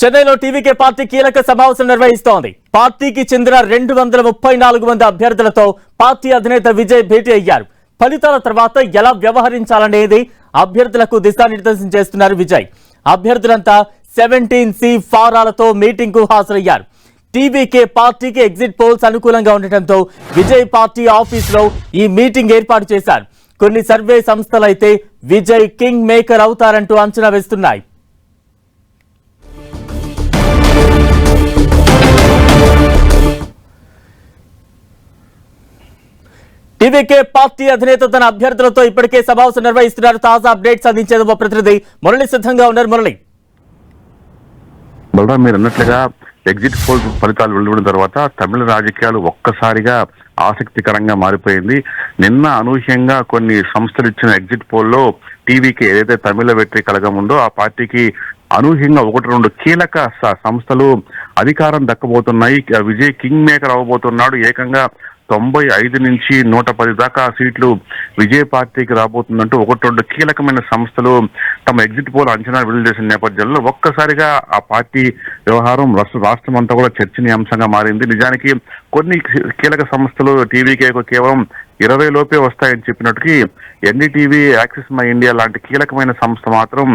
చెన్నైలో TVK party కీలక సమావేశం నిర్వహిస్తోంది. పార్టీకి చెందిన 234 మంది అభ్యర్థులతో పార్టీ అధినేత విజయ్ భేటీ అయ్యారు. ఫలితాల తర్వాత ఎలా వ్యవహరించాలనేది అభ్యర్థులకు దిశానిర్దేశం చేస్తున్నారు విజయ్. అభ్యర్థులంతా 17C ఫారాలతో మీటింగ్ కు హాజరయ్యారు. టీవీకే పార్టీకి ఎగ్జిట్ పోల్స్ అనుకూలంగా ఉండటంతో విజయ్ పార్టీ ఆఫీసులో ఈ మీటింగ్ ఏర్పాటు చేశారు. కొన్ని సర్వే సంస్థలైతే విజయ్ కింగ్ మేకర్ అవుతారంటూ అంచనా వేస్తున్నాయి. టీవీకే పార్టీ అధినేత తన అభ్యర్థులతో ఇప్పటికే సమావేశం నిర్వహిస్తున్నారు. తాజా అప్డేట్స్ అందించేందుకు ప్రతినిధి మురళి సిద్ధంగా ఉన్నారు. మురళి, బలరాం, మీరు అన్నట్లుగా ఎగ్జిట్ పోల్ ఫలితాలు వెలువడిన తర్వాత తమిళ రాజకీయాలు ఒక్కసారిగా ఆసక్తికరంగా మారిపోయింది. నిన్న అనూహ్యంగా కొన్ని సంస్థలు ఇచ్చిన ఎగ్జిట్ పోల్లో టీవీకి ఏదైతే తమిళ వ్యతిరేక కలగం ఉందో ఆ పార్టీకి అనూహ్యంగా 1-2 కీలక సంస్థలు అధికారం దక్కబోతున్నాయి. విజయ్ కింగ్ మేకర్ అవ్వబోతున్నాడు. ఏకంగా 95 నుంచి 110 దాకా సీట్లు విజయ్ పార్టీకి రాబోతుందంటూ 1-2 కీలకమైన సంస్థలు తమ ఎగ్జిట్ పోల్ అంచనా విడుదల చేసిన నేపథ్యంలో ఒక్కసారిగా ఆ పార్టీ వ్యవహారం రాష్ట్రం అంతా కూడా చర్చనీయాంశంగా మారింది. నిజానికి కొన్ని కీలక సంస్థలు టీవీకి కేవలం 20 లోపే వస్తాయని చెప్పినట్టుకి ఎన్డీటీవీ, యాక్సిస్ మై ఇండియా లాంటి కీలకమైన సంస్థ మాత్రం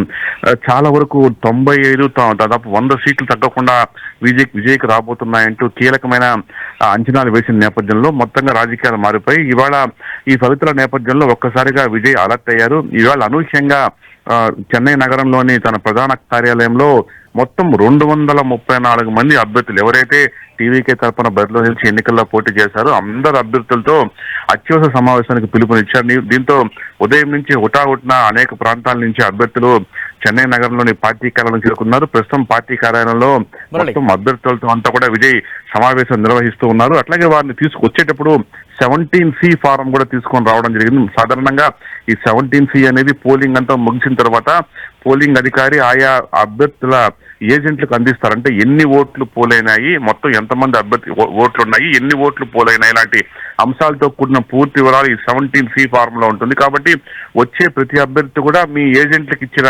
చాలా వరకు 95 దాదాపు 100 సీట్లు తగ్గకుండా విజయ్కి రాబోతున్నాయంటూ కీలకమైన అంచనాలు వేసిన నేపథ్యంలో మొత్తంగా రాజకీయాలు మారిపోయి ఇవాళ ఈ ఫలితాల నేపథ్యంలో ఒక్కసారిగా విజయ్ అలర్ట్ అయ్యారు. ఇవాళ అనూహ్యంగా చెన్నై నగరంలోని తన ప్రధాన కార్యాలయంలో మొత్తం 234 మంది అభ్యర్థులు ఎవరైతే టీవీకే తరఫున బరిలో నిలిచి ఎన్నికల్లో పోటీ చేశారో అందరు అభ్యర్థులతో అత్యవసర సమావేశానికి పిలుపునిచ్చారు. దీంతో ఉదయం నుంచి హుటాహుటిన అనేక ప్రాంతాల నుంచి అభ్యర్థులు చెన్నై నగరంలోని పార్టీ కార్యాలయం చేరుకున్నారు. ప్రస్తుతం పార్టీ కార్యాలయంలో మొత్తం అభ్యర్థులతో అంతా కూడా విజయ్ సమావేశం నిర్వహిస్తూ ఉన్నారు. అట్లాగే వారిని తీసుకొచ్చేటప్పుడు 17C ఫారం కూడా తీసుకొని రావడం జరిగింది. సాధారణంగా ఈ 17C అనేది పోలింగ్ అంతా ముగిసిన తర్వాత పోలింగ్ అధికారి ఆయా అభ్యర్థుల ఏజెంట్లకు అందిస్తారు. అంటే ఎన్ని ఓట్లు పోలైనాయి, మొత్తం ఎంతమంది అభ్యర్థి ఓట్లు ఉన్నాయి, ఎన్ని ఓట్లు పోలైనాయి, ఇలాంటి అంశాలతో కూడిన పూర్తి వివరాలు ఈ 17C ఫారం లో ఉంటుంది. కాబట్టి వచ్చే ప్రతి అభ్యర్థి కూడా మీ ఏజెంట్లకు ఇచ్చిన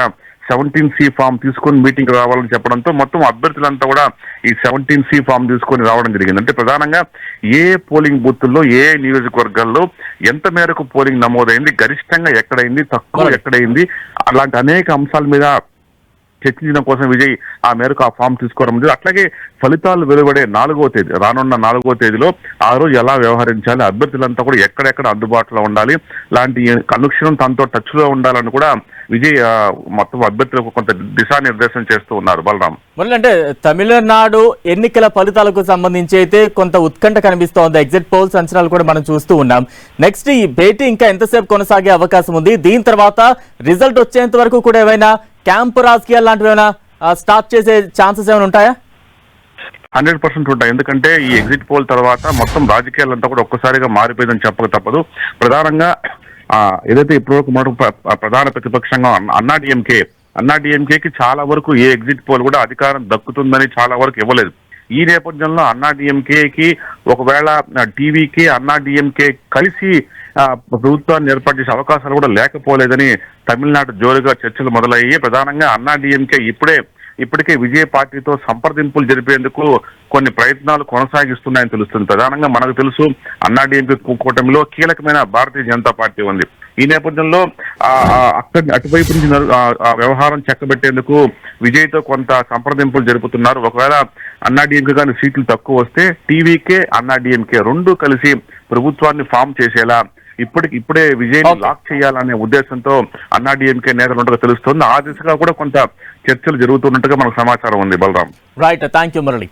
17C ఫామ్ తీసుకొని మీటింగ్ రావాలని చెప్పడంతో మొత్తం అభ్యర్థులంతా కూడా ఈ 17C ఫామ్ తీసుకొని రావడం జరిగింది. అంటే ప్రధానంగా ఏ పోలింగ్ బూత్ల్లో ఏ నియోజకవర్గాల్లో ఎంత మేరకు పోలింగ్ నమోదైంది, గరిష్టంగా ఎక్కడైంది, తక్కువ ఎక్కడైంది, అలాంటి అనేక అంశాల మీద చర్చించడం కోసం విజయ్ ఆ మేరకు ఆ ఫామ్ తీసుకోవడం జరిగింది. అట్లాగే ఫలితాలు వెలువడే 4వ తేదీ, రానున్న 4వ తేదీలో ఆ రోజు ఎలా వ్యవహరించాలి, అభ్యర్థులంతా కూడా ఎక్కడెక్కడ అందుబాటులో ఉండాలి, లాంటి అనుక్షణం తనతో టచ్ లో ఉండాలని కూడా విజయ్ మొత్తం అభ్యర్థులకు కొంత దిశానిర్దేశం చేస్తూ ఉన్నారు. బలరాం, అంటే తమిళనాడు ఎన్నికల ఫలితాలకు సంబంధించి అయితే కొంత ఉత్కంఠ కనిపిస్తోంది. ఎగ్జిట్ పోల్స్ అంచనాలు కూడా మనం చూస్తూ ఉన్నాం. నెక్స్ట్ ఈ భేటీ ఇంకా ఎంతసేపు కొనసాగే అవకాశం ఉంది? దీని తర్వాత రిజల్ట్ వచ్చేంత వరకు కూడా ఏమైనా క్యాంపు రాజకీయాలు లాంటివి ఏమైనా స్టార్ట్ చేసే ఛాన్సెస్ ఏమైనా ఉంటాయా? 100% ఉంటాయి. ఎందుకంటే ఈ ఎగ్జిట్ పోల్ తర్వాత మొత్తం రాజకీయాలంతా కూడా ఒక్కసారిగా మారిపోయిందని చెప్పక తప్పదు. ప్రధానంగా ఏదైతే ఇప్పటివరకు మనకు ప్రధాన ప్రతిపక్షంగా అన్నాడీఎంకేకి చాలా వరకు ఏ ఎగ్జిట్ పోల్ కూడా అధికారం దక్కుతుందని చాలా వరకు ఇవ్వలేదు. ఈ నేపథ్యంలో అన్నాడీఎంకేకి ఒకవేళ టీవీకి అన్నాడీఎంకే కలిసి ప్రభుత్వాన్ని ఏర్పాటు చేసే అవకాశాలు కూడా లేకపోలేదని తమిళనాడు జోరుగా చర్చలు మొదలయ్యాయి. ప్రధానంగా అన్నాడీఎంకే ఇప్పటికే విజయ పార్టీతో సంప్రదింపులు జరిపేందుకు కొన్ని ప్రయత్నాలు కొనసాగిస్తున్నాయని తెలుస్తుంది. ప్రధానంగా మనకు తెలుసు అన్నాడీఎంకే కూటమిలో కీలకమైన భారతీయ జనతా పార్టీ ఉంది. ఈ నేపథ్యంలో అటువైపు నుంచి వ్యవహారం చక్కబెట్టేందుకు విజయ్తో కొంత సంప్రదింపులు జరుపుతున్నారు. ఒకవేళ అన్నాడీఎంకే కానీ సీట్లు తక్కువ వస్తే టీవీకే అన్నాడీఎంకే రెండు కలిసి ప్రభుత్వాన్ని ఫామ్ చేసేలా ఇప్పుడే విజయ్ని లాక్ చేయాలనే ఉద్దేశంతో అన్నాడీఎంకే నేతలు తెలుస్తోంది. ఆ దిశగా కూడా కొంత చర్చలు జరుగుతున్నట్టుగా మనకు సమాచారం ఉంది. Balaram, right, thank you Murali.